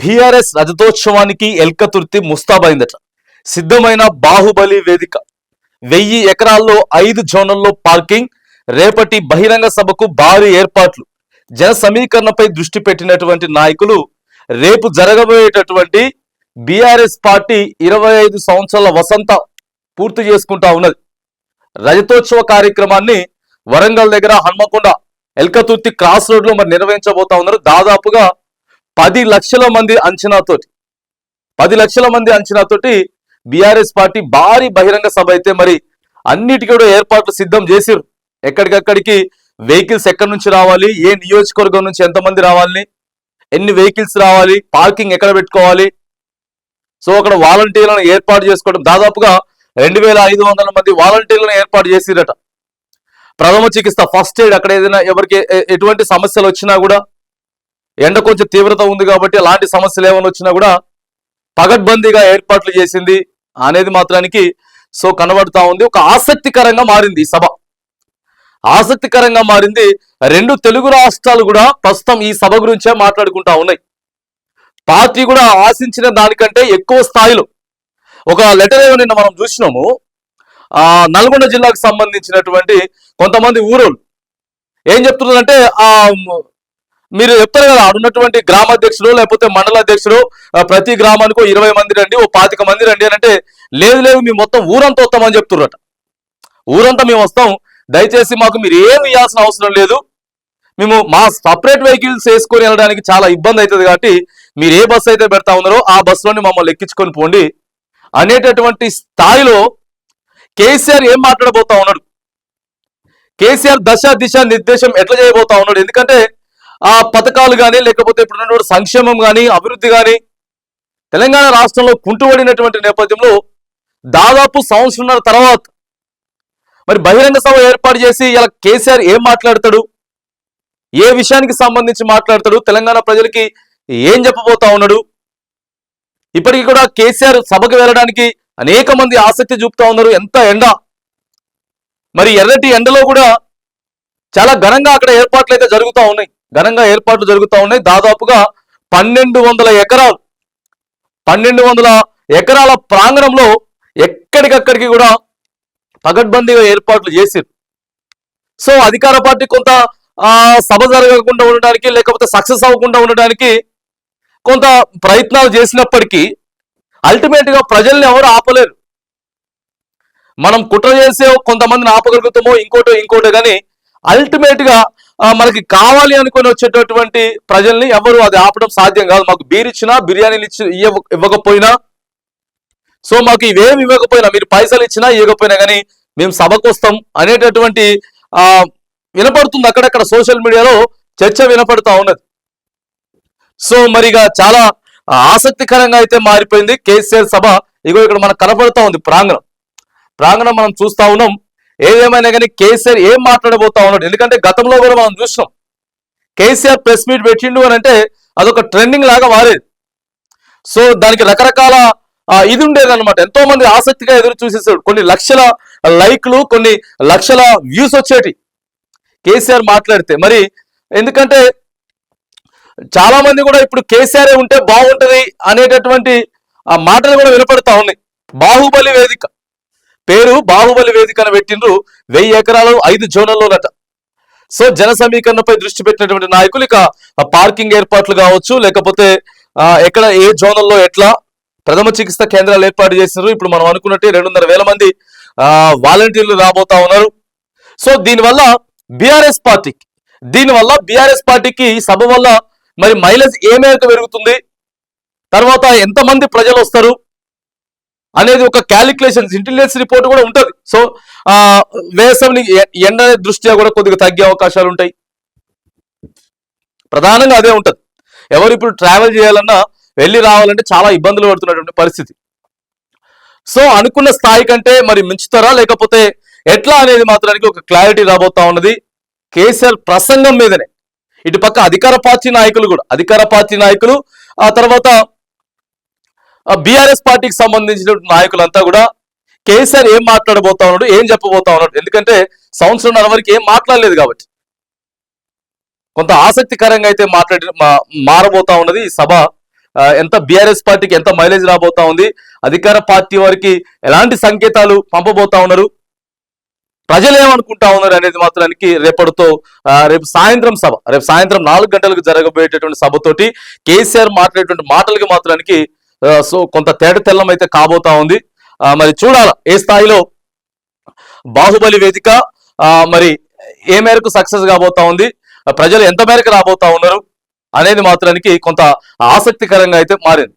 BRS రజతోత్సవానికి Elkathurthi ముస్తాబైందట. సిద్ధమైన బాహుబలి వేదిక, 1000 ఎకరాల్లో 5 జోన్లలో పార్కింగ్, రేపటి బహిరంగ సభకు భారీ ఏర్పాట్లు. జన సమీకరణపై దృష్టి పెట్టినటువంటి నాయకులు రేపు జరగబోయేటటువంటి బీఆర్ఎస్ పార్టీ 25 సంవత్సరాల వసంత పూర్తి చేసుకుంటా ఉన్నది. రజతోత్సవ కార్యక్రమాన్ని వరంగల్ దగ్గర హన్మకొండ ఎల్కతుర్తి క్రాస్ రోడ్ లో మరి నిర్వహించబోతా ఉన్నారు. దాదాపుగా 10 లక్షల మంది అంచనాతోటి 10 లక్షల మంది అంచనాతోటి బీఆర్ఎస్ పార్టీ భారీ బహిరంగ సభ అయితే మరి అన్నిటికీ కూడా ఏర్పాట్లు సిద్ధం చేసిరు. ఎక్కడికక్కడికి వెహికల్స్ ఎక్కడి నుంచి రావాలి, ఏ నియోజకవర్గం నుంచి ఎంతమంది రావాలని, ఎన్ని వెహికల్స్ రావాలి, పార్కింగ్ ఎక్కడ పెట్టుకోవాలి, సో అక్కడ వాలంటీర్లను ఏర్పాటు చేసుకోవడం. దాదాపుగా 2500 మంది వాలంటీర్లను ఏర్పాటు చేసిరట. ప్రథమ చికిత్స, ఫస్ట్ ఎయిడ్, అక్కడ ఏదైనా ఎవరికి ఎటువంటి సమస్యలు వచ్చినా కూడా, ఎండ కొంచెం తీవ్రత ఉంది కాబట్టి అలాంటి సమస్యలు ఏమైనా వచ్చినా కూడా పగడ్బందీగా ఏర్పాట్లు చేసింది అనేది మాత్రానికి సో కనబడతా ఉంది. ఒక ఆసక్తికరంగా మారింది ఈ సభ, ఆసక్తికరంగా మారింది. 2 తెలుగు రాష్ట్రాలు కూడా ప్రస్తుతం ఈ సభ గురించే మాట్లాడుకుంటా ఉన్నాయి. పార్టీ కూడా ఆశించిన దానికంటే ఎక్కువ స్థాయిలో ఒక లెటర్ ఏమైనా మనం చూసినాము. నల్గొండ జిల్లాకు సంబంధించినటువంటి కొంతమంది ఊరోళ్ళు ఏం చెప్తున్నారంటే, మీరు చెప్తారు కదా ఉన్నటువంటి గ్రామాధ్యక్షుడు లేకపోతే మండల అధ్యక్షుడు ప్రతి గ్రామానికి 20 మంది రండి, 25 మంది రండి అని అంటే, లేదు మేము మొత్తం ఊరంతా వస్తామని చెప్తున్నారట. ఊరంతా మేము వస్తాం, దయచేసి మాకు మీరు ఏమి ఇవ్వాల్సిన అవసరం లేదు, మేము మా సపరేట్ వెహికల్స్ వేసుకొని వెళ్ళడానికి చాలా ఇబ్బంది అవుతుంది కాబట్టి మీరు ఏ బస్సు అయితే పెడతా ఉన్నారో ఆ బస్సులోని మమ్మల్ని ఎక్కించుకొని పోండి అనేటటువంటి స్థాయిలో కేసీఆర్ ఏం మాట్లాడబోతా ఉన్నాడు, కేసీఆర్ దశ దిశ నిర్దేశం ఎట్లా చేయబోతా ఉన్నాడు. ఎందుకంటే ఆ పథకాలు కానీ లేకపోతే ఇప్పుడు సంక్షేమం కానీ అభివృద్ధి కానీ తెలంగాణ రాష్ట్రంలో కుంటుపడినటువంటి నేపథ్యంలో దాదాపు సంవత్సరంన్నర తర్వాత మరి బహిరంగ సభ ఏర్పాటు చేసి ఇలా కేసీఆర్ ఏం మాట్లాడతాడు, ఏ విషయానికి సంబంధించి మాట్లాడతాడు, తెలంగాణ ప్రజలకి ఏం చెప్పబోతా ఉన్నాడు. ఇప్పటికీ కూడా కేసీఆర్ సభకు వెళ్ళడానికి అనేక మంది ఆసక్తి చూపుతా ఉన్నారు. ఎంత ఎండ, మరి ఎర్రటి ఎండలో కూడా చాలా ఘనంగా అక్కడ ఏర్పాట్లు అయితే జరుగుతూ ఉన్నాయి, ఘనంగా ఏర్పాట్లు జరుగుతూ ఉన్నాయి. దాదాపుగా 1200 ఎకరాలు 1200 ఎకరాల ప్రాంగణంలో ఎక్కడికక్కడికి కూడా పగడ్బందీగా ఏర్పాట్లు చేసిరు. సో అధికార పార్టీ కొంత సభ జరగకుండా ఉండడానికి లేకపోతే సక్సెస్ అవ్వకుండా ఉండడానికి కొంత ప్రయత్నాలు చేసినప్పటికీ అల్టిమేట్ గా ప్రజల్ని ఎవరు ఆపలేరు. మనం కుట్ర చేసే కొంతమందిని ఆపగలుగుతామో ఇంకోటో కానీ అల్టిమేట్ గా మనకి కావాలి అనుకుని వచ్చేటటువంటి ప్రజల్ని ఎవరు అది ఆపడం సాధ్యం కాదు. మాకు బీర్ ఇచ్చినా, బిర్యానీలు ఇవ్వకపోయినా, సో మాకు ఇవేమి ఇవ్వకపోయినా, మీరు పైసలు ఇచ్చినా ఇవ్వకపోయినా కానీ మేము సభకు వస్తాం అనేటటువంటి వినపడుతుంది. అక్కడక్కడ సోషల్ మీడియాలో చర్చ వినపడుతూ ఉన్నది. సో మరిగా చాలా ఆసక్తికరంగా అయితే మారిపోయింది కేసీఆర్ సభ. ఇక్కడ మనకు కనపడుతూ ఉంది ప్రాంగణం మనం చూస్తా ఉన్నాం. ఏదేమైనా కానీ కేసీఆర్ ఏం మాట్లాడబోతా ఉన్నాడు, ఎందుకంటే గతంలో కూడా మనం చూసినాం కేసీఆర్ ప్రెస్ మీట్ పెట్టిండు అని అంటే అదొక ట్రెండింగ్ లాగా మారేది. సో దానికి రకరకాల ఇది ఉండేది అనమాట. ఎంతో మంది ఆసక్తిగా ఎదురు చూసేసాడు. కొన్ని లక్షల లైక్లు, కొన్ని లక్షల వ్యూస్ వచ్చేటి కేసీఆర్ మాట్లాడితే. మరి ఎందుకంటే చాలా మంది కూడా ఇప్పుడు కేసీఆర్ ఉంటే బాగుంటది అనేటటువంటి మాటలు కూడా వినపడతా ఉన్నాయి. బాహుబలి వేదిక పేరు, బాహుబలి వేదిక అని పెట్టిండ్రు. 1000 ఎకరాలు 5 జోన్లలోనట. సో జన సమీకరణపై దృష్టి పెట్టినటువంటి నాయకులు ఇక పార్కింగ్ ఏర్పాట్లు కావచ్చు, లేకపోతే ఎక్కడ ఏ జోన్లలో ఎట్లా ప్రథమ చికిత్స కేంద్రాలు ఏర్పాటు చేసినారు. ఇప్పుడు మనం అనుకున్నట్టే 2,500 మంది వాలంటీర్లు రాబోతా ఉన్నారు. సో దీనివల్ల బీఆర్ఎస్ పార్టీకి సభ వల్ల మరి మైలేజ్ ఏ మేరకు పెరుగుతుంది, తర్వాత ఎంతమంది ప్రజలు వస్తారు అనేది ఒక క్యాలిక్యులేషన్స్, ఇంటెలిజెన్స్ రిపోర్ట్ కూడా ఉంటుంది. సో వేసవిని ఎండ దృష్ట్యా కూడా కొద్దిగా తగ్గే అవకాశాలు ఉంటాయి. ప్రధానంగా అదే ఉంటుంది. ఎవరు ఇప్పుడు ట్రావెల్ చేయాలన్నా, వెళ్ళి రావాలంటే చాలా ఇబ్బందులు పడుతున్నటువంటి పరిస్థితి. సో అనుకున్న స్థాయి కంటే మరి మించుతారా లేకపోతే ఎట్లా అనేది మాత్రానికి ఒక క్లారిటీ రాబోతా ఉన్నది కేసీఆర్ ప్రసంగం మీదనే. ఇటుపక్క అధికార పార్టీ నాయకులు ఆ తర్వాత బీఆర్ఎస్ పార్టీకి సంబంధించిన నాయకులంతా కూడా కేసీఆర్ ఏం మాట్లాడబోతా ఉన్నాడు, ఏం చెప్పబోతా ఉన్నాడు, ఎందుకంటే సంవత్సరంన్నర వరకు ఏం మాట్లాడలేదు కాబట్టి కొంత ఆసక్తికరంగా అయితే మారబోతా ఉన్నది ఈ సభ. ఎంత బీఆర్ఎస్ పార్టీకి ఎంత మైలేజ్ రాబోతా ఉంది, అధికార పార్టీ వారికి ఎలాంటి సంకేతాలు పంపబోతా ఉన్నారు, ప్రజలు ఏమనుకుంటా ఉన్నారు అనేది మాత్రానికి రేపు సాయంత్రం సభ, రేపు సాయంత్రం 4 గంటలకు జరగబోయేటటువంటి సభతోటి కేసీఆర్ మాట్లాడేటువంటి మాటలకి మాత్రానికి సో కొంత తెల్లం అయితే కాబోతా ఉంది. మరి చూడాల ఏ స్థాయిలో బాహుబలి వేదిక మరి ఏ మేరకు సక్సెస్ కాబోతా ఉంది, ప్రజలు ఎంత మేరకు రాబోతా ఉన్నారు అనేది మాత్రానికి కొంత ఆసక్తికరంగా అయితే మారింది.